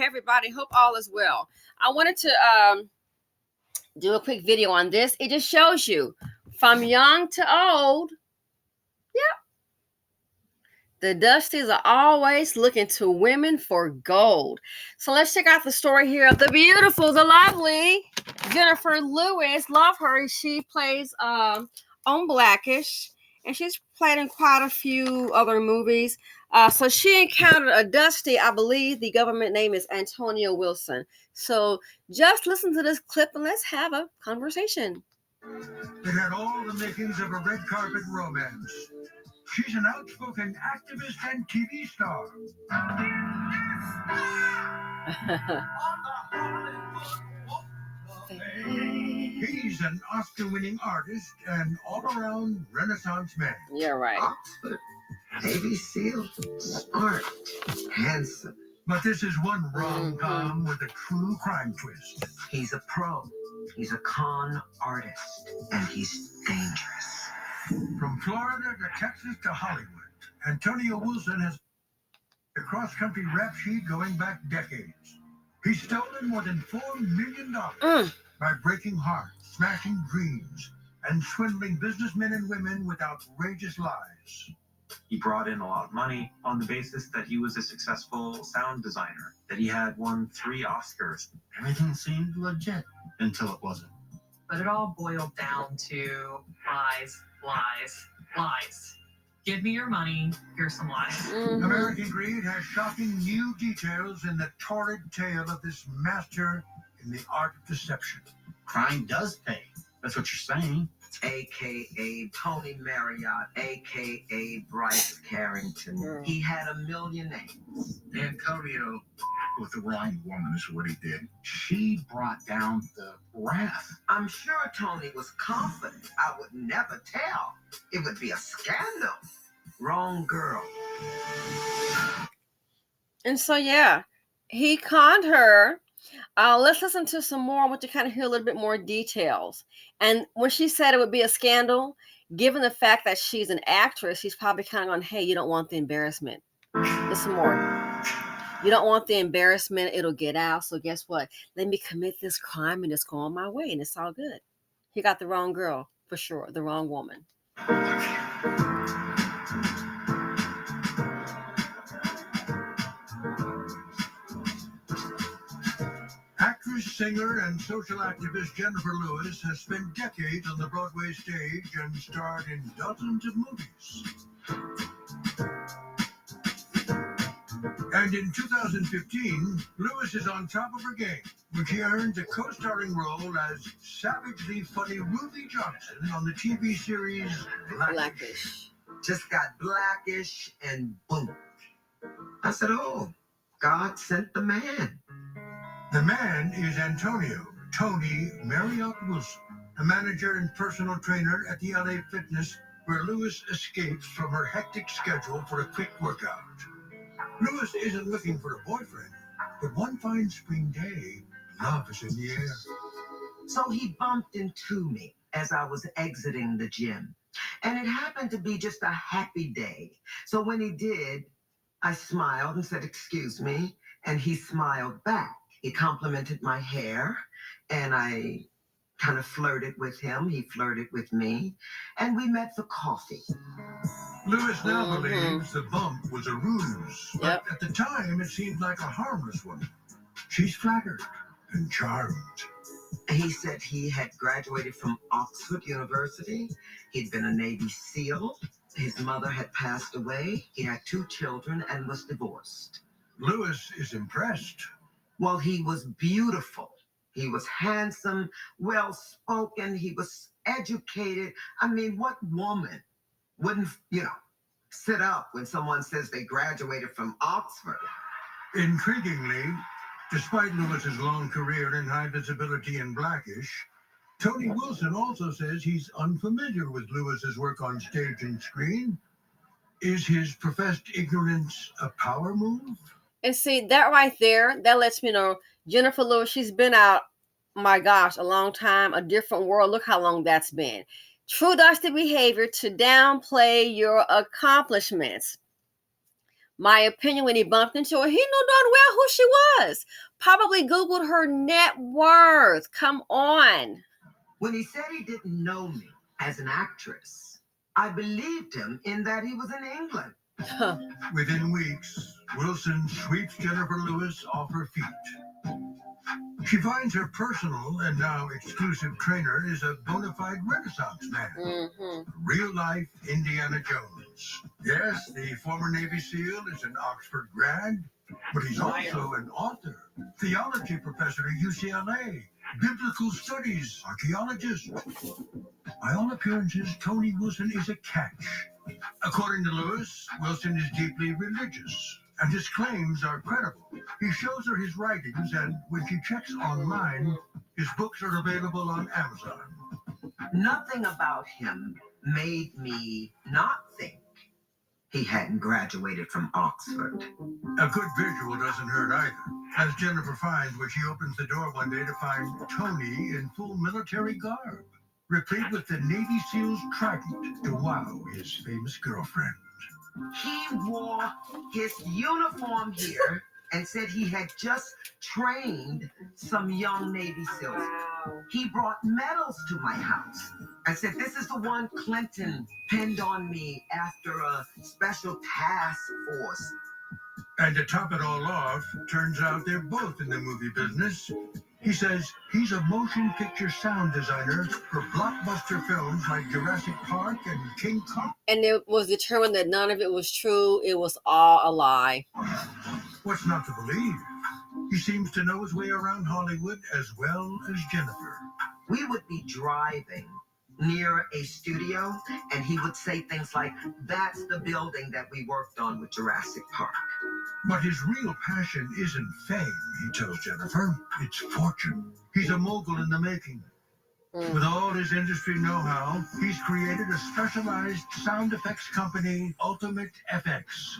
Hey everybody, hope all is well. I wanted to do a quick video on this. It just shows you from young to old. Yep. The Dusties are always looking to women for gold. So let's check out the story here of the beautiful, the lovely Jennifer Lewis. Love her. She plays on Blackish, and she's played in quite a few other movies. So she encountered a Dusty. I believe the government name is Antonio Wilson. So just listen to this clip and let's have a conversation. It had all the makings of a red carpet romance. She's an outspoken activist and TV star. He's an Oscar-winning artist and all-around Renaissance man. You're right. Oxford, Navy SEAL, smart, handsome. But this is one rom-com with a true crime twist. He's a pro. He's a con artist, and he's dangerous. From Florida to Texas to Hollywood, Antonio Wilson has a cross-country rap sheet going back decades. He's stolen more than $4 million by breaking hearts, smashing dreams, and swindling businessmen and women with outrageous lies. He brought in a lot of money on the basis that he was a successful sound designer, that he had won 3 Oscars. Everything seemed legit until it wasn't. But it all boiled down to lies, lies, lies. Give me your money, here's some lies. American Greed has shocking new details in the torrid tale of this master in the art of deception. Crime does pay. That's what you're saying. A.K.A. Tony Marriott, A.K.A. Bryce Carrington. He had a million names. Antonio with the wrong woman is what he did. She brought down the wrath. I'm sure Tony was confident I would never tell. It would be a scandal. Wrong girl. And so, yeah, he conned her. Let's listen to some more. I want to kind of hear a little bit more details. And when she said it would be a scandal, given the fact that she's an actress, she's probably kind of going, hey, you don't want the embarrassment. Listen more. You don't want the embarrassment. It'll get out. So guess what? Let me commit this crime and it's going my way. And it's all good. He got the wrong girl, for sure. The wrong woman. Actress, singer, and social activist Jennifer Lewis has spent decades on the Broadway stage and starred in dozens of movies. And in 2015, Lewis is on top of her game when she earned a co-starring role as savagely funny Ruby Johnson on the TV series Blackish. Just got Blackish and boom. I said, oh, God sent the man. The man is Antonio, Tony Marriott Wilson, a manager and personal trainer at the LA Fitness, where Lewis escapes from her hectic schedule for a quick workout. Lewis isn't looking for a boyfriend, but one fine spring day, love is in the air. So he bumped into me as I was exiting the gym. And it happened to be just a happy day. So when he did, I smiled and said, excuse me, and he smiled back. He complimented my hair, and I kind of flirted with him. He flirted with me, and we met for coffee. Lewis now believes the bump was a ruse, but at the time it seemed like a harmless one. She's flattered and charmed. He said he had graduated from Oxford University. He'd been a Navy SEAL. His mother had passed away. He had 2 children and was divorced. Lewis is impressed. Well, he was beautiful. He was handsome, well-spoken. He was educated. I mean, what woman wouldn't, sit up when someone says they graduated from Oxford? Intriguingly, despite Lewis's long career in high visibility and Blackish, Tony Wilson also says he's unfamiliar with Lewis's work on stage and screen. Is his professed ignorance a power move? And see, that right there, that lets me know Jennifer Lewis, she's been out, my gosh, a long time, a different world. Look how long that's been. True Dusty behavior to downplay your accomplishments. My opinion when he bumped into her, he knew darn well who she was. Probably Googled her net worth. Come on. When he said he didn't know me as an actress, I believed him in that he was in England. Within weeks, Wilson sweeps Jennifer Lewis off her feet. She finds her personal and now exclusive trainer is a bona fide Renaissance man. Real-life Indiana Jones. Yes, the former Navy SEAL is an Oxford grad, but he's also an author, theology professor at UCLA, biblical studies archaeologist. By all appearances, Tony Wilson is a catch. According to Lewis, Wilson is deeply religious, and his claims are credible. He shows her his writings, and when she checks online, his books are available on Amazon. Nothing about him made me not think he hadn't graduated from Oxford. A good visual doesn't hurt either, as Jennifer finds when she opens the door one day to find Tony in full military garb, replete with the Navy SEAL's trident to wow his famous girlfriend. He wore his uniform here and said he had just trained some young Navy SEALs. He brought medals to my house and said, "This is the one Clinton pinned on me after a special task force." And to top it all off, turns out they're both in the movie business. He says he's a motion picture sound designer for blockbuster films like Jurassic Park and King Kong. And it was determined that none of it was true. It was all a lie. What's not to believe? He seems to know his way around Hollywood as well as Jennifer. We would be driving near a studio, and he would say things like, "That's the building that we worked on with Jurassic Park." But his real passion isn't fame, he tells Jennifer. It's fortune. He's a mogul in the making. With all his industry know-how, he's created a specialized sound effects company, Ultimate FX.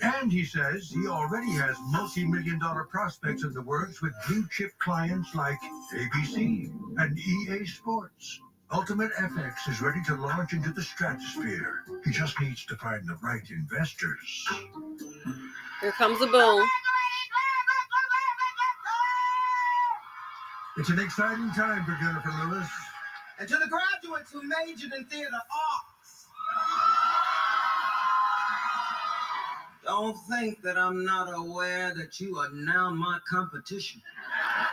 And he says he already has multi-million-dollar prospects in the works with blue-chip clients like ABC and EA Sports. Ultimate FX is ready to launch into the stratosphere. He just needs to find the right investors. Here comes the boom. It's an exciting time for Jennifer Lewis. And to the graduates who majored in theater arts, don't think that I'm not aware that you are now my competition.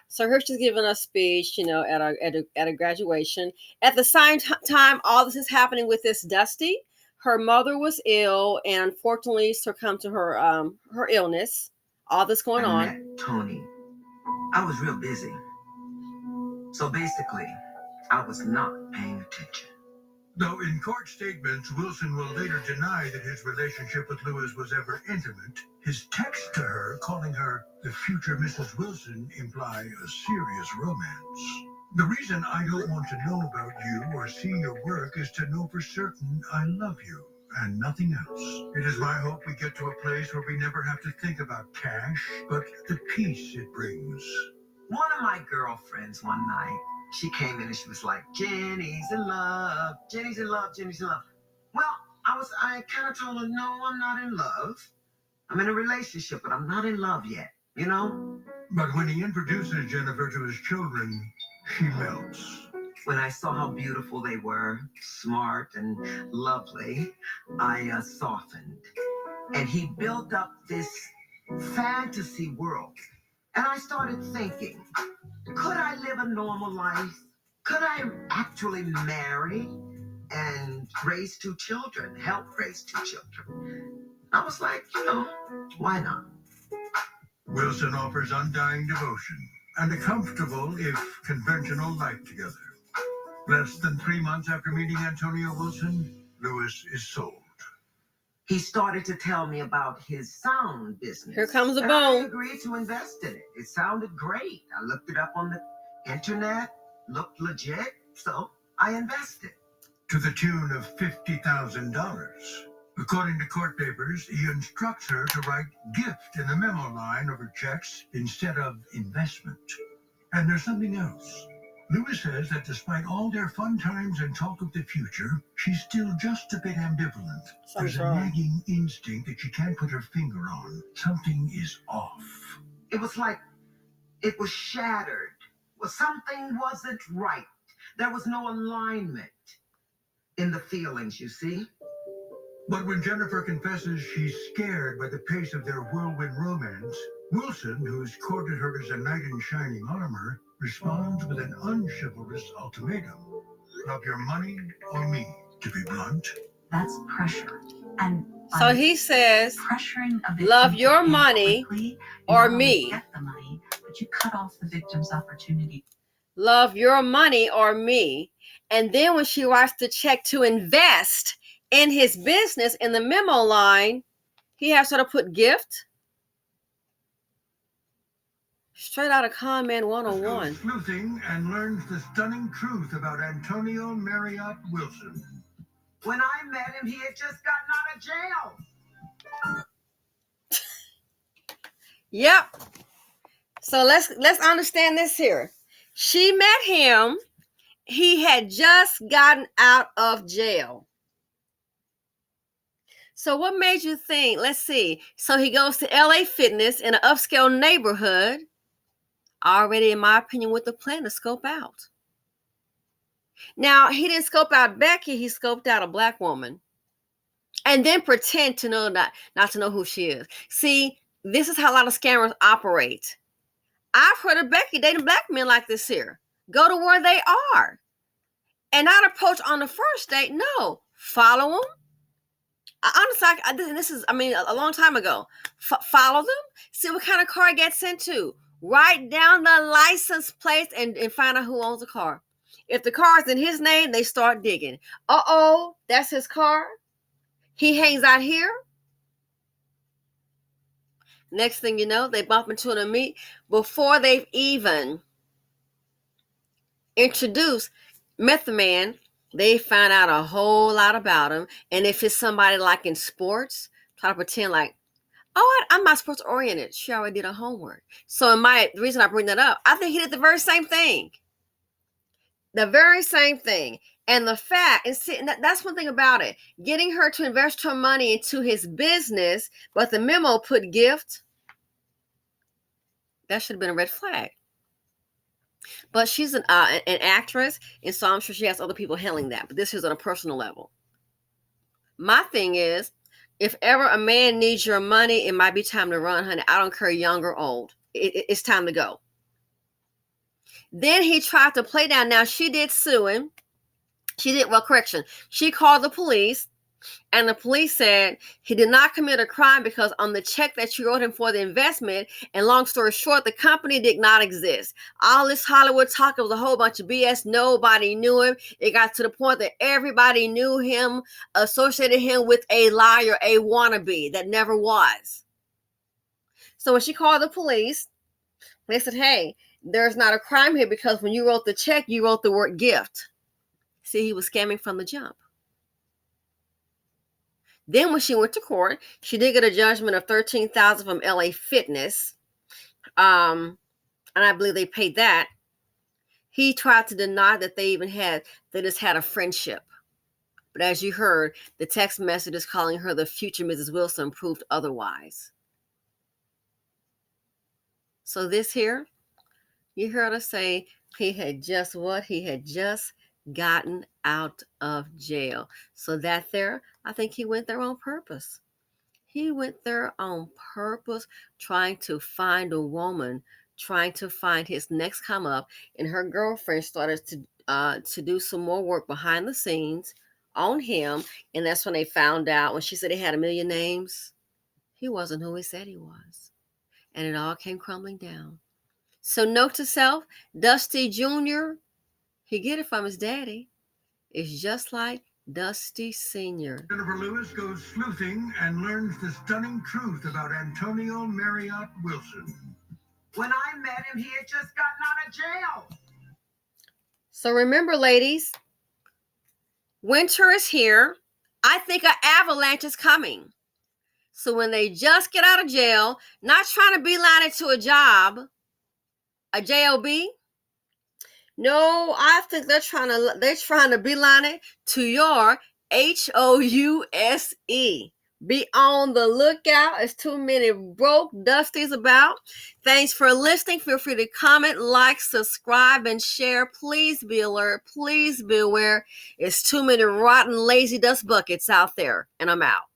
So here she's giving a speech, at a graduation. At the same time, all this is happening with this Dusty. Her mother was ill and unfortunately succumbed to her illness. All this going on. I met Tony. I was real busy. So basically, I was not paying attention. Though in court statements, Wilson will later deny that his relationship with Lewis was ever intimate, his texts to her calling her the future Mrs. Wilson imply a serious romance. The reason I don't want to know about you or see your work is to know for certain I love you and nothing else. It is my hope we get to a place where we never have to think about cash, but the peace it brings. One of my girlfriends one night, she came in and she was like, "Jenny's in love, Jenny's in love, Jenny's in love." Well, I kind of told her, "No, I'm not in love. I'm in a relationship, but I'm not in love yet, you know?" But when he introduces Jennifer to his children, she melts. When I saw how beautiful they were, smart and lovely, I softened. And he built up this fantasy world. And I started thinking, could I live a normal life? Could I actually marry and raise 2 children, help raise 2 children? I was like, why not? Wilson offers undying devotion and a comfortable, if conventional, life together. Less than 3 months after meeting Antonio Wilson, Lewis is sold. He started to tell me about his sound business. Here comes the and I boom. agreed to invest in it. It sounded great. I looked it up on the internet, looked legit, so I invested. To the tune of $50,000. According to court papers, he instructs her to write gift in the memo line of her checks instead of investment. And there's something else. Lewis says that despite all their fun times and talk of the future, she's still just a bit ambivalent. There's a nagging instinct that she can't put her finger on. Something is off. It was like it was shattered. Well, something wasn't right. There was no alignment in the feelings, you see. But when Jennifer confesses she's scared by the pace of their whirlwind romance, Wilson, who's courted her as a knight in shining armor, responds with an unchivalrous ultimatum. Love your money or me, to be blunt. That's pressure. And So he says, pressuring a victim love to your pay money quickly, or you not only me. get the money, but you cut off the victim's opportunity. Love your money or me. And then when she writes the check to invest in his business in the memo line, he has her to put gift. Straight out of Comment 101. Goes sleuthing and learns the stunning truth about Antonio Marriott Wilson. When I met him, he had just gotten out of jail. Yep. So let's understand this here. She met him. He had just gotten out of jail. So what made you think, let's see. So he goes to LA Fitness in an upscale neighborhood, already, in my opinion, with the plan to scope out. Now, he didn't scope out Becky, he scoped out a black woman. And then pretend to know not to know who she is. See, this is how a lot of scammers operate. I've heard of Becky dating black men like this here. Go to where they are. And not approach on the first date. No. Follow them. Honestly, this is, a long time ago. Follow them. See what kind of car it gets sent to. Write down the license plate and find out who owns the car. If the car is in his name, they start digging. Uh-oh, that's his car. He hangs out here. Next thing you know, they bump into him and meet. Before they've even met the man, they find out a whole lot about him. And if it's somebody like in sports, try to pretend like, oh, I'm not sports oriented. She already did her homework. So the reason I bring that up, I think he did the very same thing. The very same thing. And the fact, and that's one thing about it. Getting her to invest her money into his business, but the memo put gift. That should have been a red flag. But she's an actress, and so I'm sure she has other people handling that. But this is on a personal level. My thing is, if ever a man needs your money, it might be time to run, honey. I don't care, young or old. It's time to go. Then he tried to play down. Now, she did sue him. She called the police, and the police said he did not commit a crime because on the check that she wrote him for the investment, and long story short, the company did not exist. All this Hollywood talk was a whole bunch of BS. Nobody knew him. It got to the point that everybody knew him, associated him with a liar, a wannabe that never was. So when she called the police, they said, hey, there's not a crime here because when you wrote the check, you wrote the word gift. See, he was scamming from the jump. Then when she went to court, she did get a judgment of $13,000 from LA Fitness. And I believe they paid that. He tried to deny that they just had a friendship. But as you heard, the text messages calling her the future Mrs. Wilson proved otherwise. So this here, you heard her say he had just gotten out of jail. So that there, I think he went there on purpose. He went there on purpose, trying to find a woman, trying to find his next come up. And her girlfriend started to do some more work behind the scenes on him. And that's when they found out, when she said he had a million names, he wasn't who he said he was. And it all came crumbling down. So note to self, Dusty Jr., he get it from his daddy. It's just like Dusty Sr. Jennifer Lewis goes sleuthing and learns the stunning truth about Antonio Marriott Wilson. When I met him, he had just gotten out of jail. So remember, ladies, winter is here. I think an avalanche is coming. So when they just get out of jail, not trying to beeline it to a job, a job, No, I think they're trying to beeline it to your HOUSE. Be on the lookout. There's too many broke dusties about. Thanks for listening. Feel free to comment, like, subscribe, and share. Please be alert. Please be aware. It's too many rotten, lazy dust buckets out there. And I'm out.